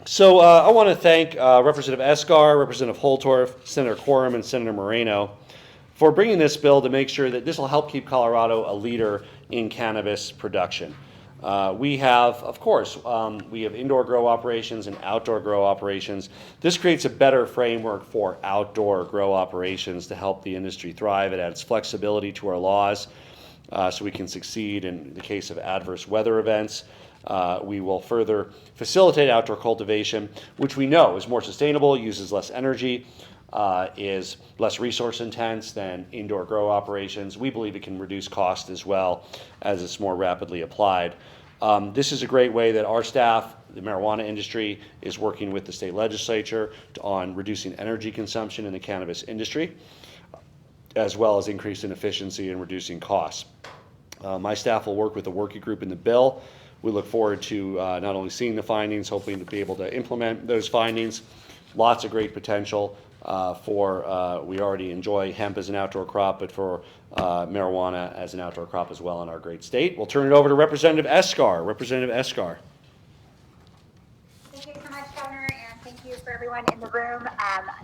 So I want to thank Representative Escar, Representative Holtorf, Senator Quorum, and Senator Moreno for bringing this bill to make sure that this will help keep Colorado a leader in cannabis production. We have, of course, we have indoor grow operations and outdoor grow operations. This creates a better framework for outdoor grow operations to help the industry thrive. It adds flexibility to our laws so we can succeed in the case of adverse weather events. We will further facilitate outdoor cultivation, which we know is more sustainable, uses less energy, is less resource intense than indoor grow operations. We believe it can reduce cost as well as it's more rapidly applied. This is a great way that our staff, the marijuana industry, is working with the state legislature on reducing energy consumption in the cannabis industry, as well as increasing efficiency and reducing costs. My staff will work with the working group in the bill. We look forward to not only seeing the findings, hoping to be able to implement those findings. Lots of great potential we already enjoy hemp as an outdoor crop, but for marijuana as an outdoor crop as well in our great state. We'll turn it over to Representative Escar. Representative Escar. Thank you so much, Governor, and thank you for everyone in the room.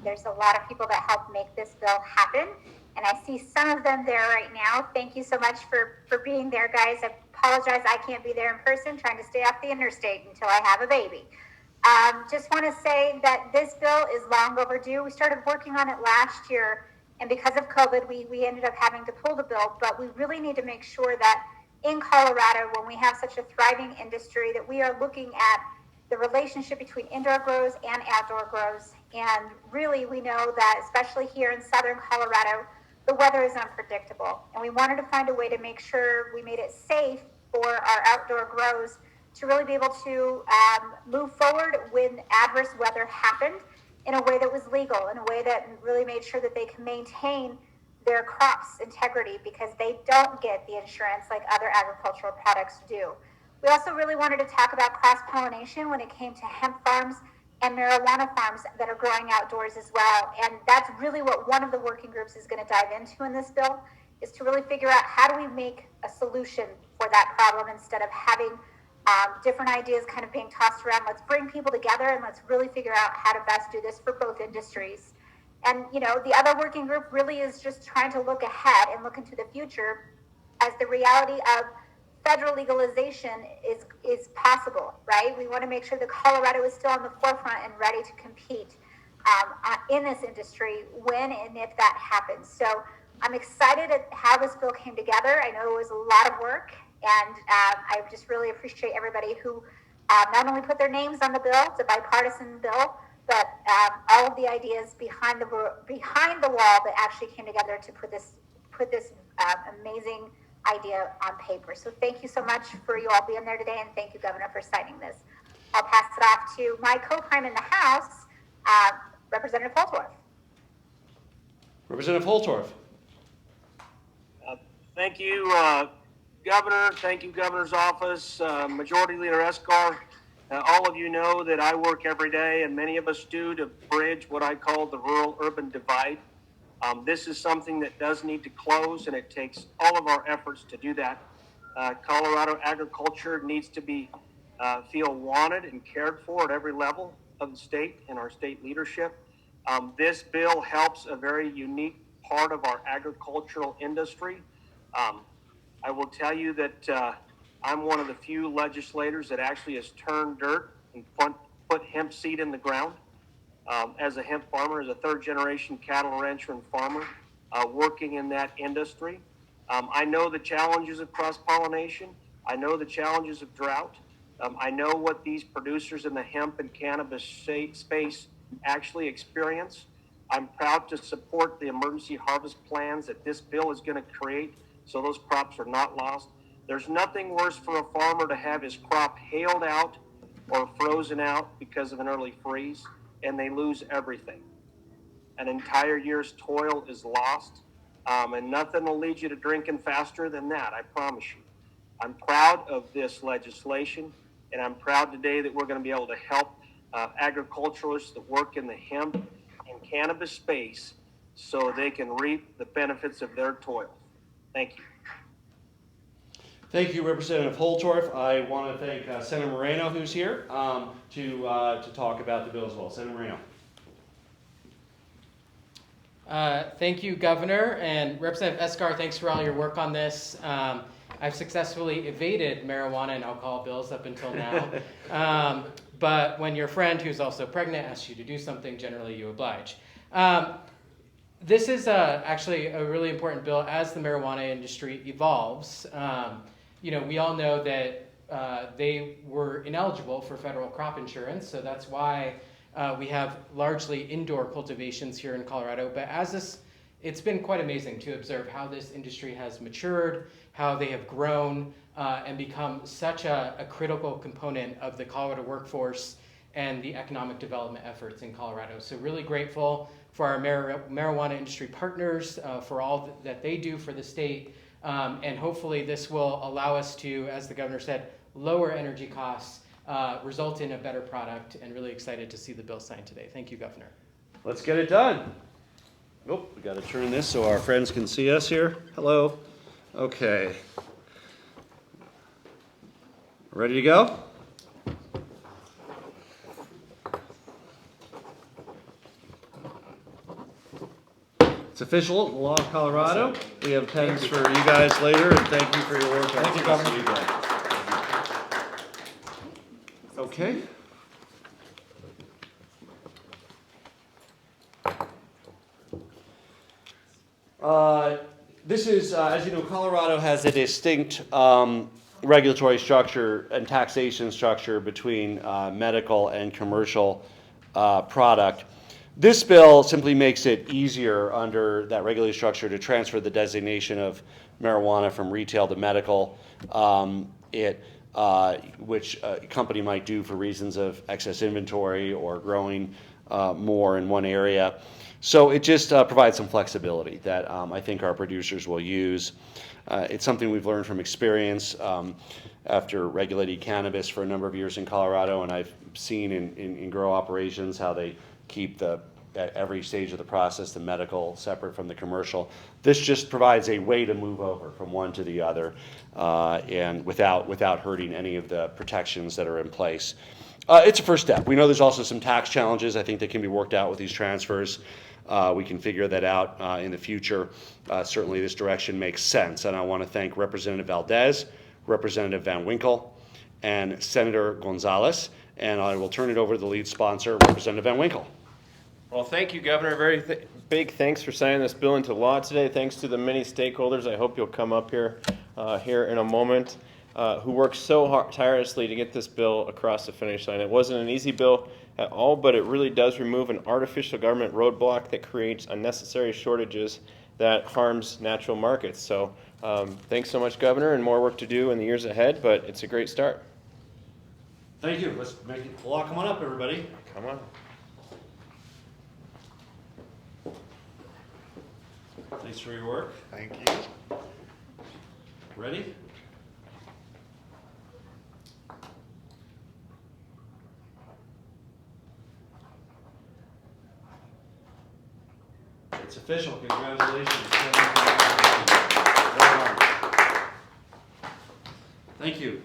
There's a lot of people that helped make this bill happen, and I see some of them there right now. Thank you so much for being there, guys. I apologize I can't be there in person, trying to stay off the interstate until I have a baby. Just want to say that this bill is long overdue. We started working on it last year, and because of COVID, we ended up having to pull the bill, but we really need to make sure that in Colorado, when we have such a thriving industry, that we are looking at the relationship between indoor grows and outdoor grows. And really, we know that, especially here in southern Colorado, the weather is unpredictable. And we wanted to find a way to make sure we made it safe for our outdoor grows to really be able to move forward when adverse weather happened in a way that was legal, in a way that really made sure that they can maintain their crops' integrity, because they don't get the insurance like other agricultural products do. We also really wanted to talk about cross-pollination when it came to hemp farms and marijuana farms that are growing outdoors as well. And that's really what one of the working groups is going to dive into in this bill, is to really figure out how do we make a solution for that problem instead of having different ideas kind of being tossed around. Let's bring people together and let's really figure out how to best do this for both industries. And, you know, the other working group really is just trying to look ahead and look into the future as the reality of federal legalization is possible, right? We want to make sure that Colorado is still on the forefront and ready to compete in this industry when and if that happens. So I'm excited at how this bill came together. I know it was a lot of work, and I just really appreciate everybody who not only put their names on the bill, it's a bipartisan bill, but all of the ideas behind the wall that actually came together to put this amazing idea on paper. So thank you so much for you all being there today, and thank you, Governor, for signing this. I'll pass it off to my co-prime in the House, Representative Holtorf. Representative Holtorf. Thank you, Governor. Thank you, Governor's office, Majority Leader Escar. All of you know that I work every day, and many of us do, to bridge what I call the rural-urban divide. This is something that does need to close, and it takes all of our efforts to do that. Colorado agriculture needs to feel wanted and cared for at every level of the state and our state leadership. This bill helps a very unique part of our agricultural industry. I will tell you that I'm one of the few legislators that actually has turned dirt and put hemp seed in the ground. As a hemp farmer, as a third-generation cattle rancher and farmer, working in that industry. I know the challenges of cross-pollination. I know the challenges of drought. I know what these producers in the hemp and cannabis space actually experience. I'm proud to support the emergency harvest plans that this bill is going to create so those crops are not lost. There's nothing worse for a farmer to have his crop hailed out or frozen out because of an early freeze, and they lose everything. An entire year's toil is lost, and nothing will lead you to drinking faster than that, I promise you. I'm proud of this legislation, and I'm proud today that we're going to be able to help agriculturalists that work in the hemp and cannabis space so they can reap the benefits of their toil. Thank you. Thank you, Representative Holtorf. I want to thank Senator Moreno, who's here, to talk about the bill as well. Senator Moreno. Thank you, Governor, and Representative Escar, thanks for all your work on this. I've successfully evaded marijuana and alcohol bills up until now, but when your friend, who's also pregnant, asks you to do something, generally you oblige. This is actually a really important bill as the marijuana industry evolves. We all know that they were ineligible for federal crop insurance, so that's why we have largely indoor cultivations here in Colorado. But it's been quite amazing to observe how this industry has matured, how they have grown and become such a critical component of the Colorado workforce and the economic development efforts in Colorado. So really grateful for our marijuana industry partners for all that they do for the state. And hopefully this will allow us to, as the governor said, lower energy costs, result in a better product, and really excited to see the bill signed today. Thank you, Governor. Let's get it done. Oh, we got to turn this so our friends can see us here. Hello. Okay. Ready to go? It's official, the law of Colorado. We have pens for you guys later, and thank you for your work. Thank you, Governor. Okay. This is, as you know, Colorado has a distinct regulatory structure and taxation structure between medical and commercial product. This bill simply makes it easier under that regulatory structure to transfer the designation of marijuana from retail to medical, which a company might do for reasons of excess inventory or growing more in one area. So it just provides some flexibility that I think our producers will use. It's something we've learned from experience after regulating cannabis for a number of years in Colorado, and I've seen in grow operations how they keep at every stage of the process the medical separate from the commercial. This just provides a way to move over from one to the other, and without hurting any of the protections that are in place. It's a first step. We know there's also some tax challenges I think that can be worked out with these transfers. We can figure that out in the future. Certainly this direction makes sense, and I want to thank Representative Valdez, Representative Van Winkle, and Senator Gonzalez, and I will turn it over to the lead sponsor, Representative Van Winkle. Well, thank you, Governor. Very big thanks for signing this bill into law today. Thanks to the many stakeholders. I hope you'll come up here in a moment, who worked so tirelessly to get this bill across the finish line. It wasn't an easy bill at all, but it really does remove an artificial government roadblock that creates unnecessary shortages that harms natural markets. So thanks so much, Governor, and more work to do in the years ahead, but it's a great start. Thank you. Let's make the law. Come on up, everybody. Come on. Thanks for your work. Thank you. Ready? It's official. Congratulations. Thank you.